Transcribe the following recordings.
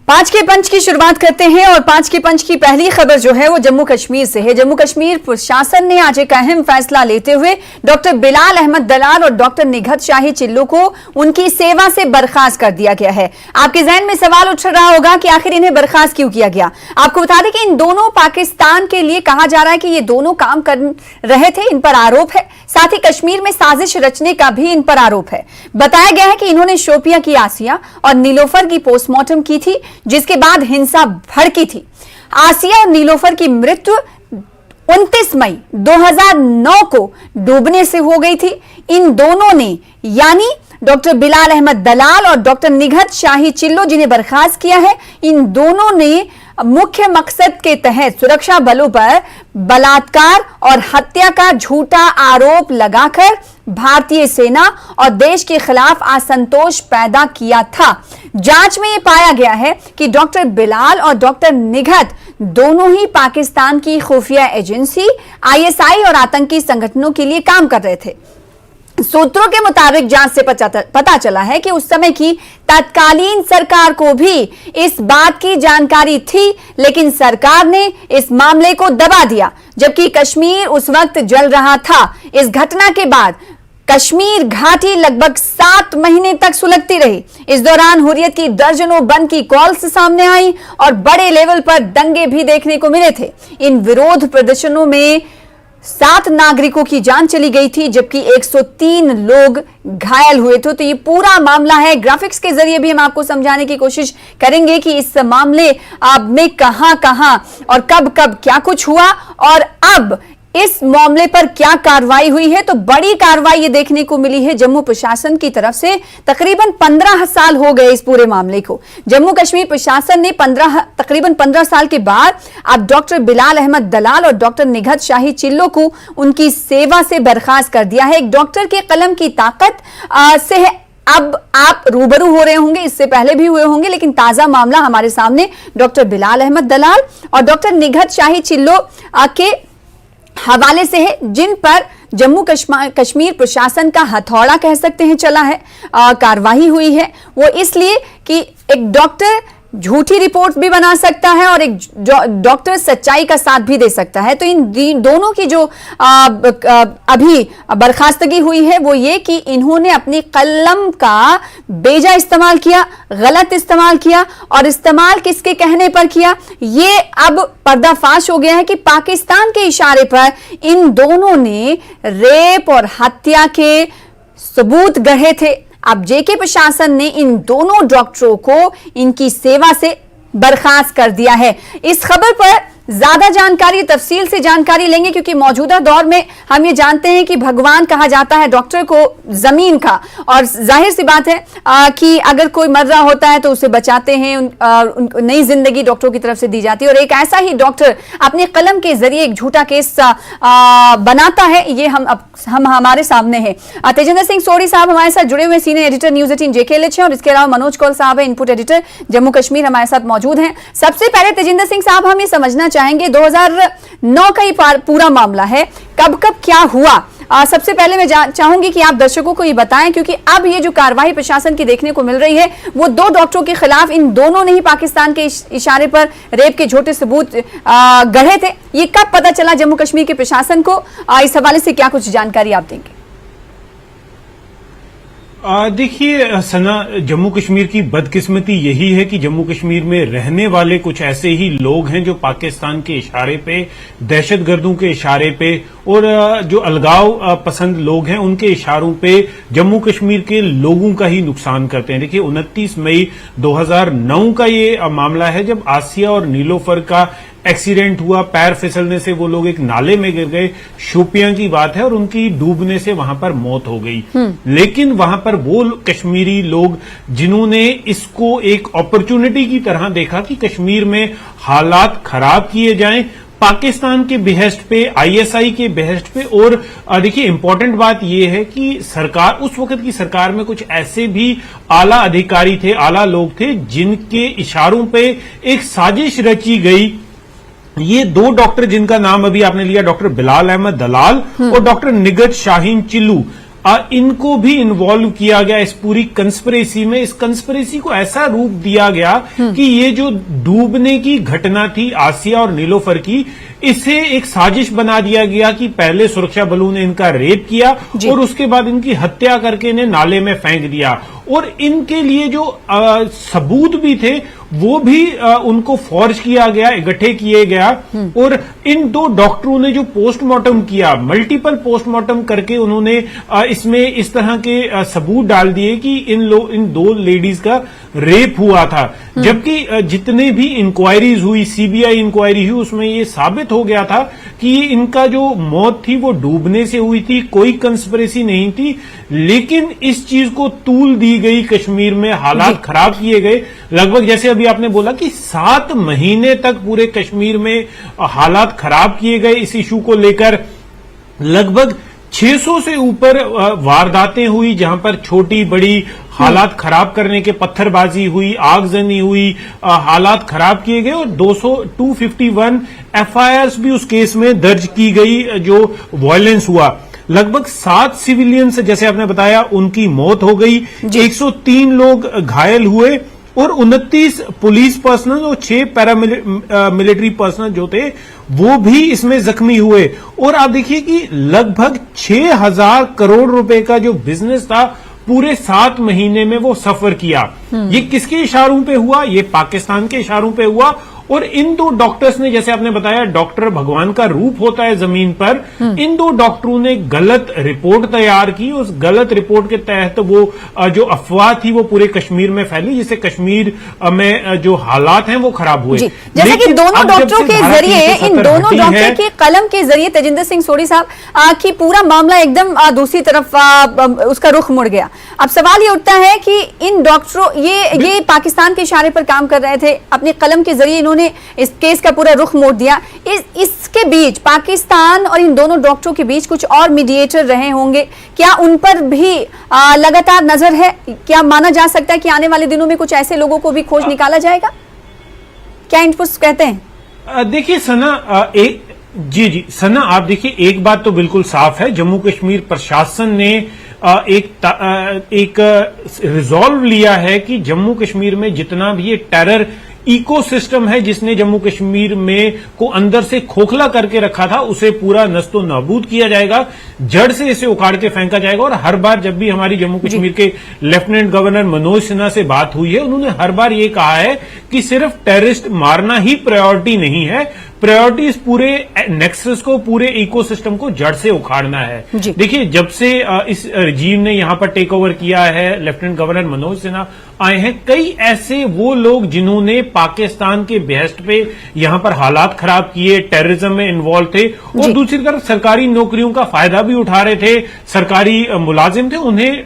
पांच के पंच की शुरुआत करते हैं और पांच के पंच की पहली खबर जो है वो जम्मू कश्मीर से है। जम्मू कश्मीर प्रशासन ने आज एक अहम फैसला लेते हुए डॉक्टर बिलाल अहमद दलाल और डॉक्टर निघत शाही चिल्लू को उनकी सेवा से बर्खास्त कर दिया गया है। आपके जहन में सवाल उठ रहा होगा कि आखिर इन्हें बर्खास्त क्यों किया गया। आपको बता दें कि इन दोनों पाकिस्तान के लिए कहा जा रहा है कि ये दोनों काम कर रहे थे, इन पर आरोप है। साथ ही कश्मीर में साजिश रचने का भी इन पर आरोप है। बताया गया है कि इन्होंने शोपिया की आसिया और नीलोफर की पोस्टमार्टम की थी, जिसके बाद हिंसा भड़की थी। आसिया और नीलोफर की मृत्यु 29 मई 2009 को डूबने से हो गई थी। इन दोनों ने यानी डॉक्टर बिलाल अहमद दलाल और डॉक्टर निघत शाही चिल्लो जिन्हें बर्खास्त किया है, इन दोनों ने मुख्य मकसद के तहत सुरक्षा बलों पर बलात्कार और हत्या का झूठा आरोप लगाकर भारतीय सेना और देश के खिलाफ असंतोष पैदा किया था। जांच में यह पाया गया है कि डॉक्टर बिलाल और डॉक्टर निघत दोनों ही पाकिस्तान की खुफिया एजेंसी आईएसआई और आतंकी संगठनों के लिए काम कर रहे थे। सूत्रों के मुताबिक जांच से पता चला है कि उस समय की तत्कालीन सरकार को भी इस बात की जानकारी थी, लेकिन सरकार ने इस मामले को दबा दिया। जबकि कश्मीर उस वक्त जल रहा था। इस घटना के बाद कश्मीर घाटी लगभग 7 महीने तक सुलगती रही। इस दौरान हुर्रियत की दर्जनों बंद की कॉल्स सामने आई और बड़े लेवल पर दंगे भी देखने को मिले थे। इन विरोध प्रदर्शनों में 7 नागरिकों की जान चली गई थी, जबकि 103 लोग घायल हुए थे। तो ये पूरा मामला है। ग्राफिक्स के जरिए भी हम आपको समझाने की कोशिश करेंगे कि इस मामले में कहां और कब क्या कुछ हुआ और अब इस मामले पर क्या कार्रवाई हुई है। तो बड़ी कार्रवाई ये देखने को मिली है जम्मू प्रशासन की तरफ से। तकरीबन 15 साल हो गए इस पूरे मामले को। जम्मू कश्मीर प्रशासन ने तकरीबन 15 साल के बाद अब डॉक्टर बिलाल अहमद दलाल और डॉक्टर निघत शाही चिल्लो को उनकी सेवा से बर्खास्त कर दिया है। एक डॉक्टर के कलम की ताकत से अब आप रूबरू हो रहे होंगे, इससे पहले भी हुए होंगे, लेकिन ताजा मामला हमारे सामने डॉक्टर बिलाल अहमद दलाल और डॉक्टर निघत शाही चिल्लो के हवाले से है, जिन पर जम्मू कश्मीर प्रशासन का हथौड़ा कह सकते हैं चला है। कार्रवाई हुई है वो इसलिए कि एक डॉक्टर झूठी रिपोर्ट भी बना सकता है और एक डॉक्टर सच्चाई का साथ भी दे सकता है। तो इन दोनों की जो अभी बर्खास्तगी हुई है वो ये कि इन्होंने अपनी कलम का बेजा इस्तेमाल किया, गलत इस्तेमाल किया और इस्तेमाल किसके कहने पर किया, ये अब पर्दाफाश हो गया है कि पाकिस्तान के इशारे पर इन दोनों ने रेप और हत्या के सबूत गढ़े थे। अब जेके प्रशासन ने इन दोनों डॉक्टरों को इनकी सेवा से बर्खास्त कर दिया है। इस खबर पर ज्यादा जानकारी, तफसील से जानकारी लेंगे, क्योंकि मौजूदा दौर में हम ये जानते हैं कि भगवान कहा जाता है डॉक्टर को जमीन का, और जाहिर सी बात है कि अगर कोई मर रहा होता है तो उसे बचाते हैं, नई जिंदगी डॉक्टरों की तरफ से दी जाती है। और एक ऐसा ही डॉक्टर अपने कलम के जरिए एक झूठा केस बनाता है, ये हम हमारे सामने है। तेजिंदर सिंह सोढ़ी साहब हमारे साथ जुड़े हुए, सीनियर एडिटर न्यूज 18 JKLH है, और इसके अलावा मनोज कौल साहब है, इनपुट एडिटर जम्मू कश्मीर, हमारे साथ मौजूद हैं। सबसे पहले तेजिंदर सिंह साहब, हम ये समझना चाहेंगे 2009 का ही पूरा मामला है, कब क्या हुआ। सबसे पहले मैं चाहूंगी कि आप दर्शकों को ये बताएं, क्योंकि अब ये जो कार्रवाई प्रशासन की देखने को मिल रही है वो 2 डॉक्टरों के खिलाफ, इन दोनों ने ही पाकिस्तान के इशारे पर रेप के झूठे सबूत गढ़े थे। ये कब पता चला जम्मू कश्मीर के प्रशासन को? इस हवाले से क्या कुछ जानकारी आप देंगे? देखिए सना, जम्मू कश्मीर की बदकिस्मती यही है कि जम्मू कश्मीर में रहने वाले कुछ ऐसे ही लोग हैं जो पाकिस्तान के इशारे पे, दहशतगर्दों के इशारे पे और जो अलगाव पसंद लोग हैं उनके इशारों पे जम्मू कश्मीर के लोगों का ही नुकसान करते हैं। देखिए 29 मई 2009 का ये मामला है, जब आसिया और नीलोफर का एक्सीडेंट हुआ, पैर फिसलने से वो लोग एक नाले में गिर गए। शोपियां की बात है और उनकी डूबने से वहां पर मौत हो गई। लेकिन वहां पर वो कश्मीरी लोग जिन्होंने इसको एक अपॉर्चुनिटी की तरह देखा कि कश्मीर में हालात खराब किए जाएं, पाकिस्तान के बेहेस्ट पे, आईएसआई के बेहेस्ट पे। और देखिए इंपॉर्टेंट बात यह है कि सरकार, उस वक्त की सरकार में कुछ ऐसे भी आला अधिकारी थे, आला लोग थे जिनके इशारों पे एक साजिश रची गई। ये 2 डॉक्टर जिनका नाम अभी आपने लिया, डॉक्टर बिलाल अहमद दलाल और डॉक्टर निघत शाहीन चिल्लू, इनको भी इन्वॉल्व किया गया इस पूरी कंस्पिरेसी में। इस कंस्पिरेसी को ऐसा रूप दिया गया कि ये जो डूबने की घटना थी आसिया और नीलोफर की, इसे एक साजिश बना दिया गया कि पहले सुरक्षा बलों ने इनका रेप किया और उसके बाद इनकी हत्या करके इन्हें नाले में फेंक दिया, और इनके लिए जो सबूत भी थे वो भी उनको फॉर्ज किया गया, इकट्ठे किए गया। और इन दो डॉक्टरों ने जो पोस्टमार्टम किया, मल्टीपल पोस्टमार्टम करके उन्होंने इसमें इस तरह के सबूत डाल दिए कि इन दो लेडीज का रेप हुआ था, जबकि जितने भी इंक्वायरीज हुई, सीबीआई इंक्वायरी हुई, उसमें ये साबित हो गया था कि इनका जो मौत थी वो डूबने से हुई थी, कोई कंस्पिरेसी नहीं थी। लेकिन इस चीज को तूल दी गई, कश्मीर में हालात खराब किए गए। लगभग जैसे अभी आपने बोला कि 7 महीने तक पूरे कश्मीर में हालात खराब किए गए। इस इशू को लेकर लगभग 600 से ऊपर वारदातें हुई, जहां पर छोटी बड़ी हालात खराब करने के, पत्थरबाजी हुई, आगजनी हुई, हालात खराब किए गए, और 251 एफआईआर भी उस केस में दर्ज की गई जो वायलेंस हुआ। लगभग 7 सिविलियंस, जैसे आपने बताया, उनकी मौत हो गई, 103 लोग घायल हुए और 29 पुलिस पर्सनल और 6 पैरामिलिट्री पर्सनल जो थे वो भी इसमें जख्मी हुए। और आप देखिए कि लगभग 6,000 करोड़ रुपए का जो बिजनेस था पूरे 7 महीने में वो सफर किया। ये किसके इशारों पे हुआ? ये पाकिस्तान के इशारों पे हुआ। और इन दो डॉक्टर्स ने, जैसे आपने बताया, डॉक्टर भगवान का रूप होता है जमीन पर, इन दो डॉक्टरों ने गलत रिपोर्ट तैयार की। उस गलत रिपोर्ट के तहत वो जो अफवाह थी वो पूरे कश्मीर में फैली, जिससे कश्मीर में जो हालात हैं वो खराब हुए। जैसे कि दोनों डॉक्टरों के जरिए, इन दोनों डॉक्टर के कलम के जरिए तेजिंदर सिंह सोढ़ी साहब की पूरा मामला एकदम दूसरी तरफ उसका रुख मुड़ गया। अब सवाल ये उठता है कि इन डॉक्टरों, ये पाकिस्तान के इशारे पर काम कर रहे थे, अपने कलम के जरिए इन्होंने इस केस का पूरा रुख मोड़ दिया। इसके बीच पाकिस्तान और इन दोनों डॉक्टरों के बीच कुछ और मीडिएटर रहे होंगे, क्या उन पर भी लगातार नजर है? क्या माना जा सकता है कि आने वाले दिनों में कुछ ऐसे लोगों को भी खोज निकाला जाएगा? क्या इनपुट्स कहते हैं? देखिए सना, जी सना, आप देखिए, एक बात तो बिल्कुल साफ है, जम्मू कश्मीर प्रशासन ने एक रिजॉल्व लिया है कि जम्मू कश्मीर में जितना भी ये टेरर इकोसिस्टम है जिसने जम्मू कश्मीर में को अंदर से खोखला करके रखा था, उसे पूरा नस्तो नाबूद किया जाएगा, जड़ से इसे उखाड़ के फेंका जाएगा। और हर बार जब भी हमारी जम्मू कश्मीर के लेफ्टिनेंट गवर्नर मनोज सिन्हा से बात हुई है, उन्होंने हर बार ये कहा है कि सिर्फ टेररिस्ट मारना ही प्रायोरिटी नहीं है, प्रायोरिटी इस पूरे नेक्सस को, पूरे इकोसिस्टम को जड़ से उखाड़ना है। देखिए, जब से इस रजीम ने यहां पर टेक ओवर किया है, लेफ्टिनेंट गवर्नर मनोज सिन्हा आए हैं, कई ऐसे वो लोग जिन्होंने पाकिस्तान के बेहस्ट पे यहां पर हालात खराब किए, टेररिज्म में इन्वॉल्व थे, और दूसरी तरफ सरकारी नौकरियों का फायदा भी उठा रहे थे, सरकारी मुलाजिम थे,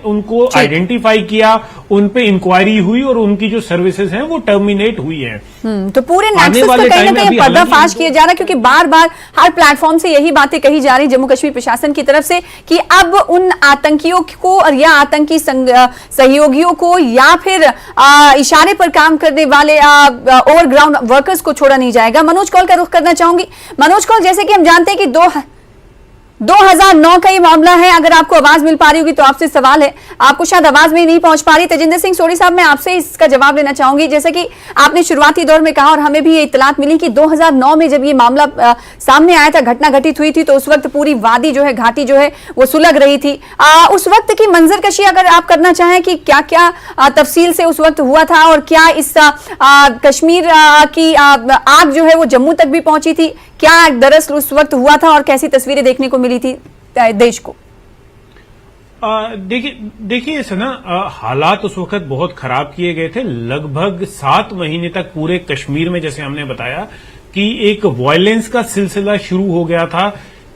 उनको आइडेंटिफाई किया, उन पे इंक्वायरी हुई और उनकी जो सर्विसेज हैं वो टर्मिनेट हुई हैं। तो पूरे नेक्सस को कहीं ना कहीं पर्दाफाश किया जा रहा है, क्योंकि बार बार हर प्लेटफॉर्म से यही बातें कही जा रही जम्मू कश्मीर प्रशासन की तरफ से कि अब उन आतंकियों को और या आतंकी सहयोगियों को या फिर इशारे पर काम करने वाले ओवरग्राउंड वर्कर्स को छोड़ा नहीं जाएगा। मनोज कौल का रुख करना चाहूंगी। मनोज कौल, जैसे कि हम जानते हैं कि 2009 का ये मामला है, अगर आपको आवाज मिल पा रही होगी तो आपसे सवाल है, आपको शायद आवाज में ही नहीं पहुंच पा रही। तेजिंदर सिंह सोढ़ी साहब, मैं आपसे इसका जवाब लेना चाहूंगी। जैसे कि आपने शुरुआती दौर में कहा और हमें भी ये इत्तलात मिली कि 2009 में जब ये मामला सामने आया था, घटना घटित हुई थी, तो उस वक्त पूरी वादी जो है, घाटी जो है वो सुलग रही थी। उस वक्त की मंजरकशी अगर आप करना चाहें कि क्या क्या तफसील से उस वक्त हुआ था और क्या इस कश्मीर की आग जो है वो जम्मू तक भी पहुंची थी, क्या दरअसल उस वक्त हुआ था और कैसी तस्वीरें देखने को मिली थी देश को? देखिए सना, हालात उस वक्त बहुत खराब किए गए थे। लगभग 7 महीने तक पूरे कश्मीर में, जैसे हमने बताया, कि एक वायलेंस का सिलसिला शुरू हो गया था।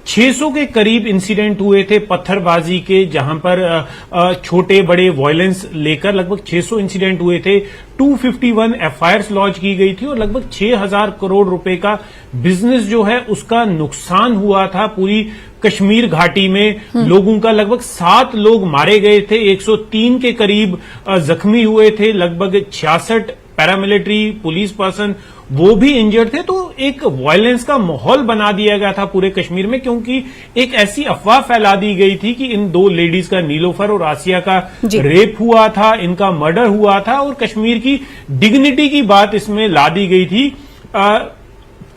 600 के करीब इंसिडेंट हुए थे पत्थरबाजी के, जहां पर छोटे बड़े वायलेंस लेकर लगभग 600 इंसिडेंट हुए थे। 251 एफआईआर लॉन्च की गई थी और लगभग 6,000 करोड़ रुपए का बिजनेस जो है उसका नुकसान हुआ था। पूरी कश्मीर घाटी में लोगों का लगभग 7 लोग मारे गए थे, 103 के करीब जख्मी हुए थे, लगभग 66 पैरामिलिट्री पुलिस पर्सन वो भी इंजर्ड थे। तो एक वायलेंस का माहौल बना दिया गया था पूरे कश्मीर में, क्योंकि एक ऐसी अफवाह फैला दी गई थी कि इन दो लेडीज का, नीलोफर और आसिया का रेप हुआ था, इनका मर्डर हुआ था और कश्मीर की डिग्निटी की बात इसमें ला दी गई थी।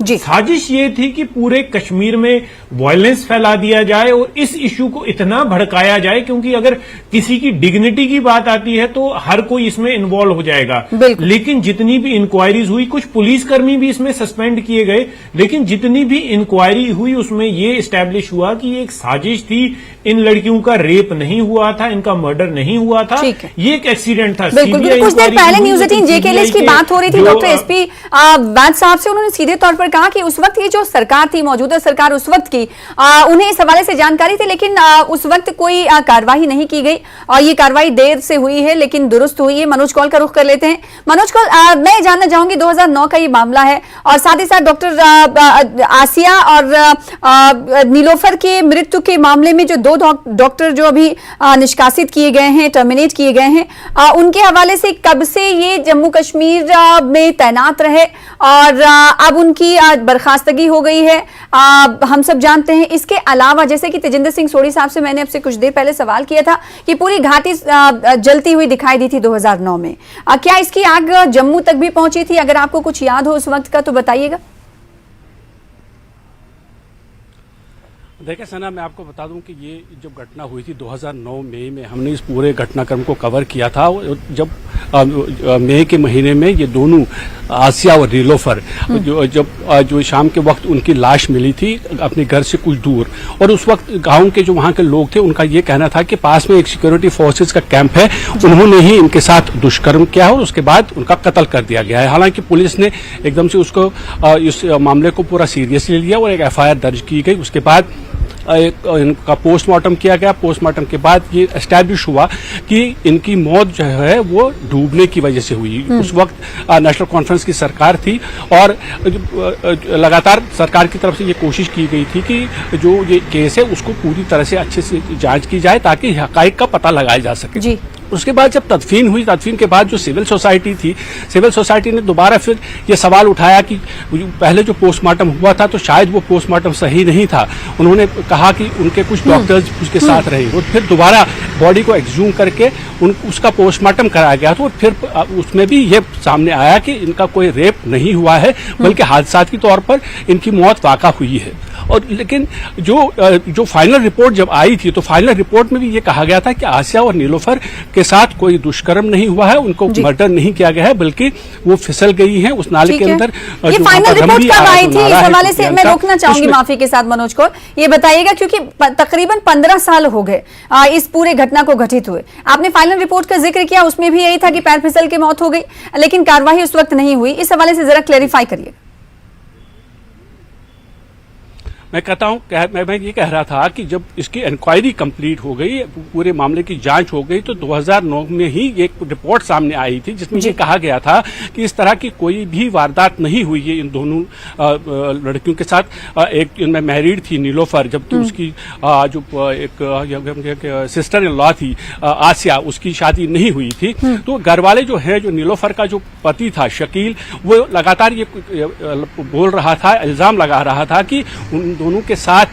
साजिश ये थी कि पूरे कश्मीर में वायलेंस फैला दिया जाए और इस इश्यू को इतना भड़काया जाए, क्योंकि अगर किसी की डिग्निटी की बात आती है तो हर कोई इसमें इन्वॉल्व हो जाएगा। लेकिन जितनी भी इंक्वायरीज हुई, कुछ पुलिसकर्मी भी इसमें सस्पेंड किए गए, लेकिन जितनी भी इंक्वायरी हुई उसमें यह इस्टेब्लिश हुआ कि ये एक साजिश थी, इन लड़कियों का रेप नहीं हुआ था, इनका मर्डर नहीं हुआ था, ये एक एक्सीडेंट था। बिल्कुल, कुछ देर पहले न्यूज 18 जेके की बात हो रही थी डॉक्टर एसपी वैद साहब से, उन्होंने सीधे तौर पर कहा कि उस वक्त ये जो सरकार थी, मौजूदा सरकार उस वक्त की, उन्हें इस हवाले से जानकारी थी, लेकिन उस वक्त कोई कार्रवाई नहीं की गई और ये कार्रवाई देर से हुई है लेकिन दुरुस्त हुई है। मनोज कौल का रुख कर लेते हैं। मनोज कौल, मैं जानना चाहूंगी 2009 का ये मामला है और साथ ही साथ डॉक्टर आसिया और नीलोफर के मृत्यु के मामले में जो दो डॉक्टर जो अभी निष्कासित किए गए हैं, टर्मिनेट किए गए हैं, उनके हवाले से कब से ये जम्मू कश्मीर में तैनात रहे और अब उनकी बर्खास्तगी हो गई है, हम सब जानते हैं। इसके अलावा जैसे कि तेजिंदर सिंह सोढ़ी साहब से मैंने आपसे कुछ देर पहले सवाल किया था कि पूरी घाटी जलती हुई दिखाई दी थी 2009 में, क्या इसकी आग जम्मू तक भी पहुंची थी? अगर आपको कुछ याद हो उस वक्त का तो बताइएगा। देखिए सना, मैं आपको बता दूं कि ये जब घटना हुई थी 2009 मई में, हमने इस पूरे घटनाक्रम को कवर किया था। जब मई के महीने में ये दोनों आसिया और नीलोफर जो शाम के वक्त उनकी लाश मिली थी अपने घर से कुछ दूर, और उस वक्त गांव के जो वहां के लोग थे उनका ये कहना था कि पास में एक सिक्योरिटी फोर्सेज का कैंप है, उन्होंने ही इनके साथ दुष्कर्म किया और उसके बाद उनका कत्ल कर दिया गया है। हालांकि पुलिस ने एकदम से उसको इस मामले को पूरा सीरियसली लिया और एक एफआईआर दर्ज की गई। उसके बाद इनका पोस्टमार्टम किया गया। पोस्टमार्टम के बाद ये एस्टैब्लिश हुआ कि इनकी मौत जो है वो डूबने की वजह से हुई। उस वक्त नेशनल कॉन्फ्रेंस की सरकार थी और लगातार सरकार की तरफ से ये कोशिश की गई थी कि जो ये केस है उसको पूरी तरह से अच्छे से जांच की जाए ताकि हकाइक का पता लगाया जा सके। जी। उसके बाद जब तदफीन हुई, तदफीन के बाद जो सिविल सोसाइटी थी, सिविल सोसाइटी ने दोबारा फिर ये सवाल उठाया कि पहले जो पोस्टमार्टम हुआ था तो शायद वो पोस्टमार्टम सही नहीं था। उन्होंने कहा कि उनके कुछ डॉक्टर्स उसके साथ रहे और फिर दोबारा बॉडी को एक्सह्यूम करके उसका पोस्टमार्टम कराया गया। तो फिर उसमें भी ये सामने आया कि इनका कोई रेप नहीं हुआ है, बल्कि हादसात के तौर पर इनकी मौत वाक़ा हुई है। और लेकिन जो फाइनल रिपोर्ट जब आई थी तो फाइनल रिपोर्ट में भी ये कहा गया था कि आसिया और नीलोफर के साथ कोई दुष्कर्म नहीं हुआ है, उनको मर्डर नहीं किया गया है, बल्कि वो फिसल गई हैं उस नाले के अंदर। ये फाइनल रिपोर्ट कब आई थी? इस हवाले से मैं रोकना चाहूंगी माफी के साथ मनोज कौर, ये बताइएगा क्योंकि तकरीबन 15 साल हो गए इस पूरे घटना को घटित हुए। आपने फाइनल रिपोर्ट का जिक्र किया, उसमें भी यही था कि पैर फिसल के मौत हो गई, लेकिन कार्रवाई उस वक्त नहीं हुई। इस हवाले से जरा क्लेरिफाई करिए। मैं कहता हूं, मैं ये कह रहा था कि जब इसकी इंक्वायरी कंप्लीट हो गई, पूरे मामले की जांच हो गई, तो 2009 में ही एक रिपोर्ट सामने आई थी जिसमें ये कहा गया था कि इस तरह की कोई भी वारदात नहीं हुई है इन दोनों लड़कियों के साथ। एक इनमें मैरिड थी नीलोफर, जबकि उसकी जो एक सिस्टर इन लॉ थी आसिया, उसकी शादी नहीं हुई थी। तो घर वाले जो है, जो नीलोफर का जो पति था शकील, वो लगातार ये बोल रहा था, इल्जाम लगा रहा था कि दोनों के साथ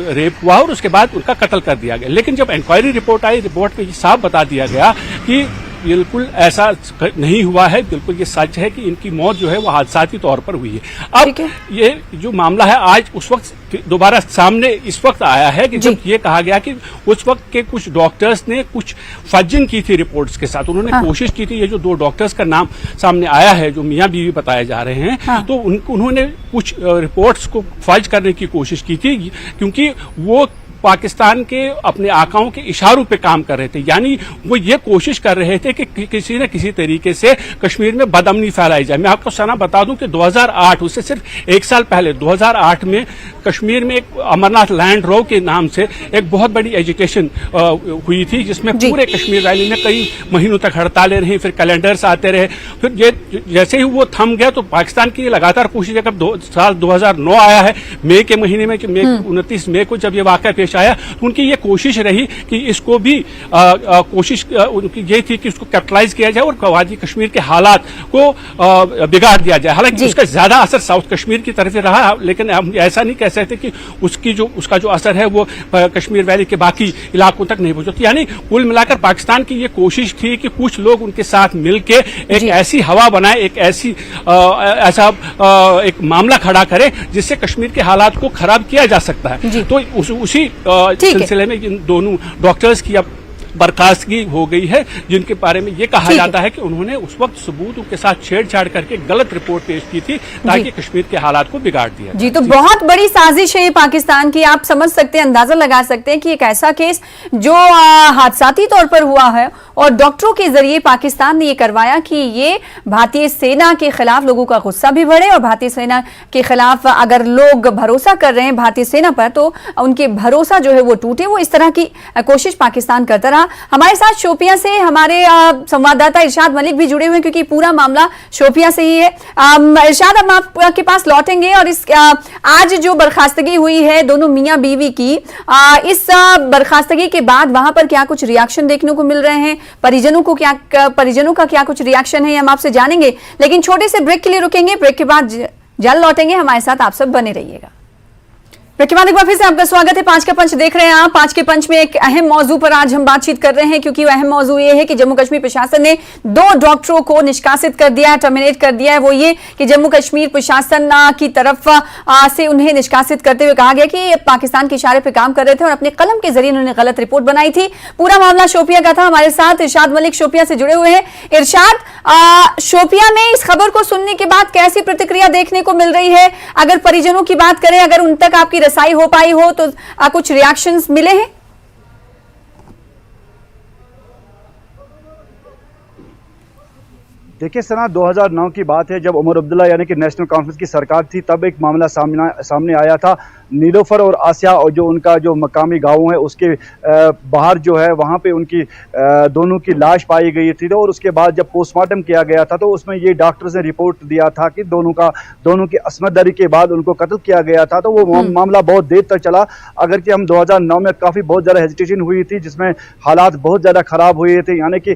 रेप हुआ और उसके बाद उनका कत्ल कर दिया गया। लेकिन जब इंक्वायरी रिपोर्ट आई, रिपोर्ट में ये साफ बता दिया गया कि बिल्कुल ऐसा नहीं हुआ है, बिल्कुल ये सच है कि इनकी मौत जो है वो हादसाती तौर पर हुई है। अब ये जो मामला है आज उस वक्त दोबारा सामने इस वक्त आया है कि जब ये कहा गया कि उस वक्त के कुछ डॉक्टर्स ने कुछ फर्जिंग की थी रिपोर्ट्स के साथ, उन्होंने कोशिश की थी। ये जो 2 डॉक्टर्स का नाम सामने आया है जो मियां बीवी बताए जा रहे हैं, तो उन्होंने कुछ रिपोर्ट्स को फर्ज करने की कोशिश की थी, क्योंकि वो पाकिस्तान के अपने आकाओं के इशारों पे काम कर रहे थे। यानी वो ये कोशिश कर रहे थे कि किसी न किसी तरीके से कश्मीर में बदअमनी फैलाई जाए। मैं आपको सना बता दूं कि 2008, उससे सिर्फ 1 साल पहले 2008 में कश्मीर में एक अमरनाथ लैंड रो के नाम से एक बहुत बड़ी एजिटेशन हुई थी, जिसमें पूरे कश्मीर वैली में कई महीनों तक हड़तालें रही, फिर कैलेंडर्स आते रहे। फिर ये जैसे ही वो थम गया तो पाकिस्तान की लगातार कोशिश है। कब साल 2009 आया है, मई के महीने में, 29 मई को जब ये वाकया पेश पेश आया। तो उनकी ये कोशिश रही कि इसको भी कोशिश उनकी ये थी कि उसको कैपिटलाइज किया जाए और वादी कश्मीर के हालात को बिगाड़ दिया जाए। हालांकि उसका ज्यादा असर साउथ कश्मीर की तरफ रहा, लेकिन हम ऐसा नहीं कह सकते कि उसका जो असर है वो कश्मीर वैली के बाकी इलाकों तक नहीं पहुंचा। यानी कुल मिलाकर पाकिस्तान की ये कोशिश थी कि कुछ लोग उनके साथ मिलके एक ऐसी हवा बनाए, एक ऐसा एक मामला खड़ा करे जिससे कश्मीर के हालात को खराब किया जा सकता है। तो उसी सिलसिले में इन दोनों डॉक्टर्स की अब बर्खास्तगी हो गई है, जिनके बारे में ये कहा जाता है कि उन्होंने उस वक्त सबूत के साथ छेड़छाड़ करके गलत रिपोर्ट पेश की थी ताकि कश्मीर के हालात को बिगाड़ दिया। जी, तो बहुत बड़ी साजिश है पाकिस्तान की। आप समझ सकते हैं, अंदाजा लगा सकते हैं कि एक ऐसा केस जो हादसाती तौर पर हुआ है और डॉक्टरों के जरिए पाकिस्तान ने ये करवाया कि ये भारतीय सेना के खिलाफ लोगों का गुस्सा भी बढ़े और भारतीय सेना के खिलाफ अगर लोग भरोसा कर रहे हैं भारतीय सेना पर तो उनके भरोसा जो है वो टूटे। वो इस तरह की कोशिश पाकिस्तान करता रहा। हमारे साथ शोपियां से हमारे संवाददाता इरशाद मलिक भी जुड़े हुए हैं क्योंकि पूरा मामला शोपियां से ही है। इरशाद, अब आपके पास लौटेंगे और इस आज जो बर्खास्तगी हुई है दोनों मियां बीवी की, इस बर्खास्तगी के बाद वहां पर क्या कुछ रिएक्शन देखने को मिल रहे हैं? परिजनों का क्या कुछ रिएक्शन है, हम आपसे जानेंगे। लेकिन छोटे से ब्रेक के लिए रुकेंगे, ब्रेक के बाद जल्द लौटेंगे। हमारे साथ आप सब बने रहिएगा। ब्रेक के बाद एक बार फिर से आपका स्वागत है। पांच का पंच देख रहे हैं आप। पांच के पंच में एक अहम मौजू पर आज हम बातचीत कर रहे हैं क्योंकि वह अहम मौजू ये है कि जम्मू कश्मीर प्रशासन ने 2 डॉक्टरों को निष्कासित कर दिया है, टर्मिनेट कर दिया है। वो ये कि जम्मू कश्मीर प्रशासन की तरफ से उन्हें निष्कासित करते हुए कहा गया कि पाकिस्तान के इशारे पर काम कर रहे थे और अपने कलम के जरिए उन्होंने गलत रिपोर्ट बनाई थी। पूरा मामला शोपिया का था। हमारे साथ इरशाद मलिक शोपिया से जुड़े हुए हैं। इरशाद, शोपिया में इस खबर को सुनने के बाद कैसी प्रतिक्रिया देखने को मिल रही है? अगर परिजनों की बात करें, अगर उन तक आपकी रसाई हो पाई हो तो कुछ रिएक्शंस मिले हैं? देखिए सना, 2009 की बात है जब उमर अब्दुल्ला यानी कि नेशनल कॉन्फ्रेंस की सरकार थी, तब एक मामला सामने आया था। नीलोफर और आसिया और जो उनका जो मकामी गाँव है उसके बाहर जो है वहाँ पे उनकी दोनों की लाश पाई गई थी। और उसके बाद जब पोस्टमार्टम किया गया था तो उसमें ये डॉक्टर्स ने रिपोर्ट दिया था कि दोनों की असमतदारी के बाद उनको कत्ल किया गया था। तो वो मामला बहुत देर तक चला। अगर कि हम 2009 में बहुत ज़्यादा हेजिटेशन हुई थी जिसमें हालात बहुत ज़्यादा ख़राब हुए थे, यानी कि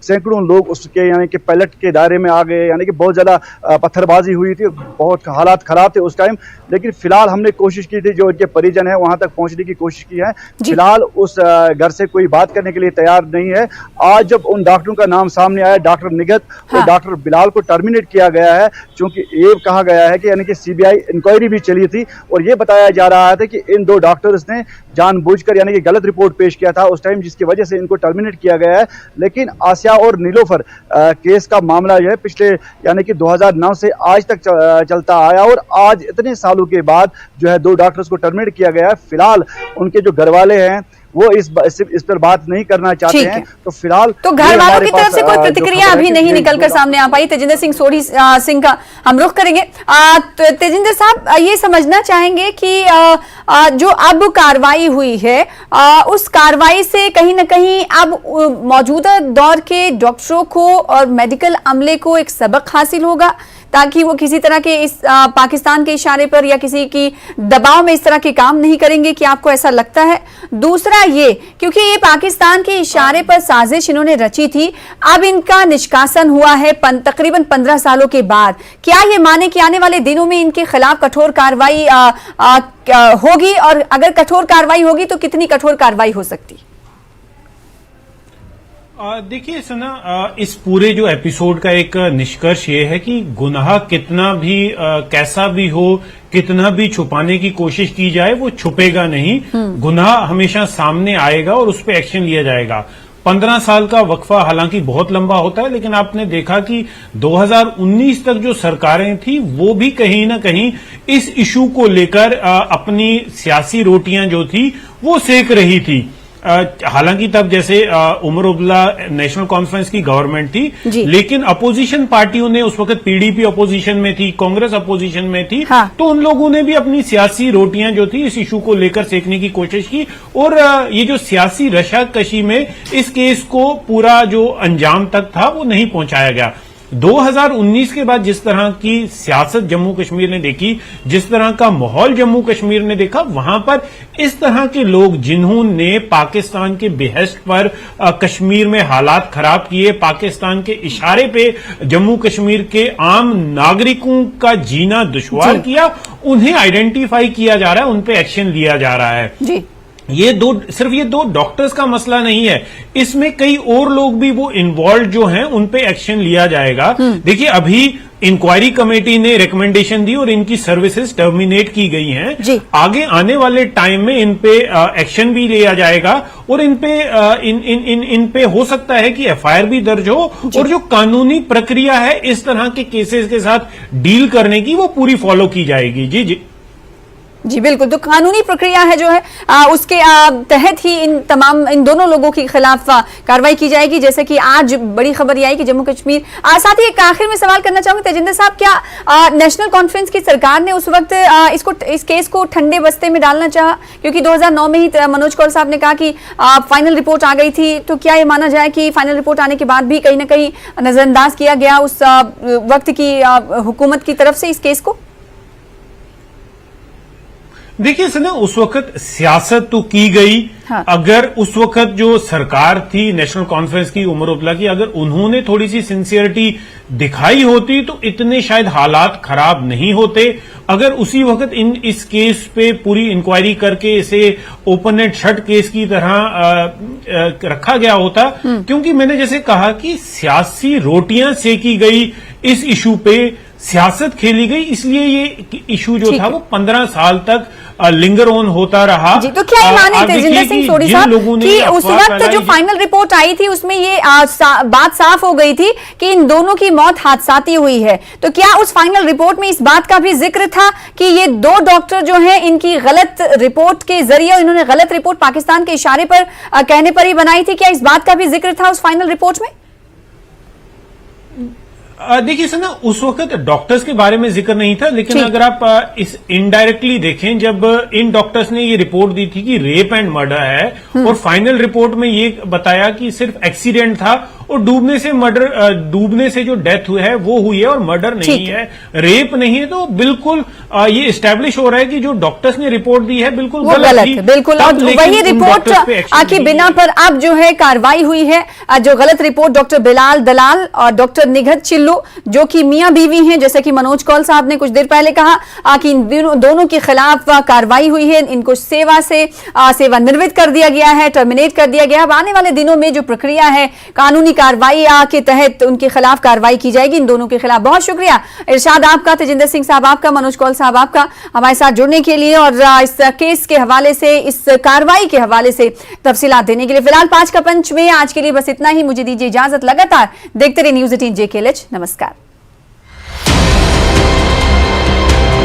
सैकड़ों लोग उसके यानी कि पैलेट के दायरे में आ गए, यानी कि बहुत ज़्यादा पत्थरबाजी हुई थी, बहुत हालात ख़राब थे उस टाइम। लेकिन फिलहाल हमने कोशिश की थी, जो इनके परिजन है वहां तक पहुंचने की कोशिश की है। फिलहाल उस घर से कोई बात करने के लिए तैयार नहीं है। आज जब उन डॉक्टरों का नाम सामने आया, डॉक्टर निगत और डॉक्टर बिलाल को टर्मिनेट किया गया है, क्योंकि ये कहा गया है कि यानी कि सीबीआई इंक्वायरी भी चली थी और ये बताया जा रहा था कि इन 2 डॉक्टर्स ने जानबूझकर यानी कि गलत रिपोर्ट पेश किया था उस टाइम, जिसकी वजह से इनको टर्मिनेट किया गया है। लेकिन आसिया और नीलोफर केस का मामला जो है पिछले यानी कि 2009 से आज तक चलता आया और आज इतने सालों के बाद जो है 2 डॉक्टर्स को टर्मिनेट किया गया है। फिलहाल उनके जो घर वाले हैं वो इस पर बात नहीं करना चाहते हैं। तो फिलहाल तो घर वालों की तरफ से कोई प्रतिक्रिया अभी नहीं निकलकर सामने आ पाई। तेजिंदर सिंह सोढ़ी सिंह का हम रुख करेंगे। तो तेजिंदर साहब, ये समझना चाहेंगे कि जो अब कार्रवाई हुई है उस कार्रवाई से कहीं ना कहीं अब मौजूदा दौर के डॉक्टरों को और मेडिकल अमले को एक सबक हासिल होगा ताकि वो किसी तरह के इस पाकिस्तान के इशारे पर या किसी की दबाव में इस तरह के काम नहीं करेंगे, कि आपको ऐसा लगता है? दूसरा ये, क्योंकि ये पाकिस्तान के इशारे पर साजिश इन्होंने रची थी, अब इनका निष्कासन हुआ है तकरीबन 15 सालों के बाद, क्या ये माने कि आने वाले दिनों में इनके खिलाफ कठोर कार्रवाई होगी? और अगर कठोर कार्रवाई होगी तो कितनी कठोर कार्रवाई हो सकती? देखिए सना, इस पूरे जो एपिसोड का एक निष्कर्ष ये है कि गुनाह कितना भी कैसा भी हो, कितना भी छुपाने की कोशिश की जाए, वो छुपेगा नहीं। गुनाह हमेशा सामने आएगा और उस पर एक्शन लिया जाएगा। 15 साल का वक्फा हालांकि बहुत लंबा होता है, लेकिन आपने देखा कि 2019 तक जो सरकारें थी वो भी कहीं ना कहीं इस इशू को लेकर अपनी सियासी रोटियां जो थी वो सेक रही थी। हालांकि तब जैसे उमर अब्दुल्ला नेशनल कॉन्फ्रेंस की गवर्नमेंट थी, लेकिन अपोजिशन पार्टियों ने, उस वक्त पीडीपी अपोजिशन में थी, कांग्रेस अपोजिशन में थी, तो उन लोगों ने भी अपनी सियासी रोटियां जो थी इस इशू को लेकर सेकने की कोशिश की और ये जो सियासी रशाकशी में इस केस को पूरा जो अंजाम तक था वो नहीं पहुंचाया गया। 2019 के बाद जिस तरह की सियासत जम्मू कश्मीर ने देखी, जिस तरह का माहौल जम्मू कश्मीर ने देखा, वहां पर इस तरह के लोग जिन्होंने पाकिस्तान के बेहस्त पर कश्मीर में हालात खराब किए, पाकिस्तान के इशारे पे जम्मू कश्मीर के आम नागरिकों का जीना दुश्वार किया, उन्हें आइडेंटिफाई किया जा रहा है, उन पे एक्शन लिया जा रहा है। जी, सिर्फ ये दो डॉक्टर्स का मसला नहीं है, इसमें कई और लोग भी वो इन्वॉल्व जो हैं उन पे एक्शन लिया जाएगा। देखिए, अभी इंक्वायरी कमेटी ने रिकमेंडेशन दी और इनकी सर्विसेज टर्मिनेट की गई हैं। आगे आने वाले टाइम में इन पे एक्शन भी लिया जाएगा और इन पे हो सकता है कि एफआईआर भी दर्ज हो और जो कानूनी प्रक्रिया है इस तरह के केसेस के साथ डील करने की वो पूरी फॉलो की जाएगी। जी जी बिल्कुल। तो कानूनी प्रक्रिया है जो है उसके तहत ही इन दोनों लोगों के खिलाफ कार्रवाई की जाएगी, जैसे कि आज बड़ी खबर यह आई कि जम्मू कश्मीर। साथ ही एक आखिर में सवाल करना चाहूंगी तेजिंदर साहब, क्या नेशनल कॉन्फ्रेंस की सरकार ने उस वक्त इस केस को ठंडे बस्ते में डालना चाहा? क्योंकि 2009 में ही मनोज कौल साहब ने कहा कि फाइनल रिपोर्ट आ गई थी, तो क्या ये माना जाए कि फाइनल रिपोर्ट आने के बाद भी कहीं ना कहीं नजरअंदाज किया गया उस वक्त की हुकूमत की तरफ से इस केस को? देखिए सना, उस वक्त सियासत तो की गई। हाँ। अगर उस वक्त जो सरकार थी नेशनल कॉन्फ्रेंस की, उमर अब्दुल्ला की, अगर उन्होंने थोड़ी सी सिंसियरिटी दिखाई होती तो इतने शायद हालात खराब नहीं होते। अगर उसी वक्त इस केस पे पूरी इंक्वायरी करके इसे ओपन एंड शट केस की तरह रखा गया होता, क्योंकि मैंने जैसे कहा कि सियासी रोटियां सेकी गई, इस इशू पे सियासत खेली गई, इसलिए ये इशू जो था वो 15 साल तक लिंगर ऑन होता रहा। जी, तो क्या ये माने तेजिंदर सिंह सोडी साहब कि उस वक्त जो फाइनल रिपोर्ट आई थी उसमें ये बात साफ हो गई थी कि इन दोनों की मौत हादसाती हुई है, तो क्या उस फाइनल रिपोर्ट में इस बात का भी जिक्र था कि ये दो डॉक्टर जो हैं इनकी गलत रिपोर्ट के जरिए, इन्होंने गलत रिपोर्ट पाकिस्तान के इशारे पर कहने पर ही बनाई थी? क्या इस बात का भी जिक्र था उस फाइनल रिपोर्ट में? देखिए सर ना, उस वक्त डॉक्टर्स के बारे में जिक्र नहीं था, लेकिन अगर आप इस इनडायरेक्टली देखें, जब इन डॉक्टर्स ने ये रिपोर्ट दी थी कि रेप एंड मर्डर है और फाइनल रिपोर्ट में ये बताया कि सिर्फ एक्सीडेंट था और डूबने से जो डेथ हुई है वो हुई है और मर्डर नहीं है, रेप नहीं है, तो बिल्कुल ये इस्टेब्लिश हो रहा है कि जो डॉक्टर्स ने रिपोर्ट दी है बिल्कुल गलत है। बिल्कुल, और वही रिपोर्ट की बिना पर अब जो है कार्रवाई हुई है। जो गलत रिपोर्ट डॉक्टर बिलाल दलाल और डॉक्टर निघत चिल्लू जो कि मियां बीवी हैं, जैसे कि मनोज कौल साहब ने कुछ देर पहले कहा कि इन दोनों के खिलाफ कार्रवाई हुई है, इनको सेवानिवृत्त कर दिया गया है, टर्मिनेट कर दिया गया है। अब आने वाले दिनों में जो प्रक्रिया है कानूनी कार्रवाई के तहत उनके खिलाफ कार्रवाई की जाएगी, इन दोनों के खिलाफ। बहुत शुक्रिया इरशाद आपका, तेजिंदर सिंह साहब आपका, मनोज कौल साहब आपका हमारे साथ जुड़ने के लिए और इस केस के हवाले से, इस कार्रवाई के हवाले से तफसीलात देने के लिए। फिलहाल 5 का पंच में आज के लिए बस इतना ही। मुझे दीजिए इजाजत। लगातार देखते रहिए न्यूज़ 18 JKLH। नमस्कार।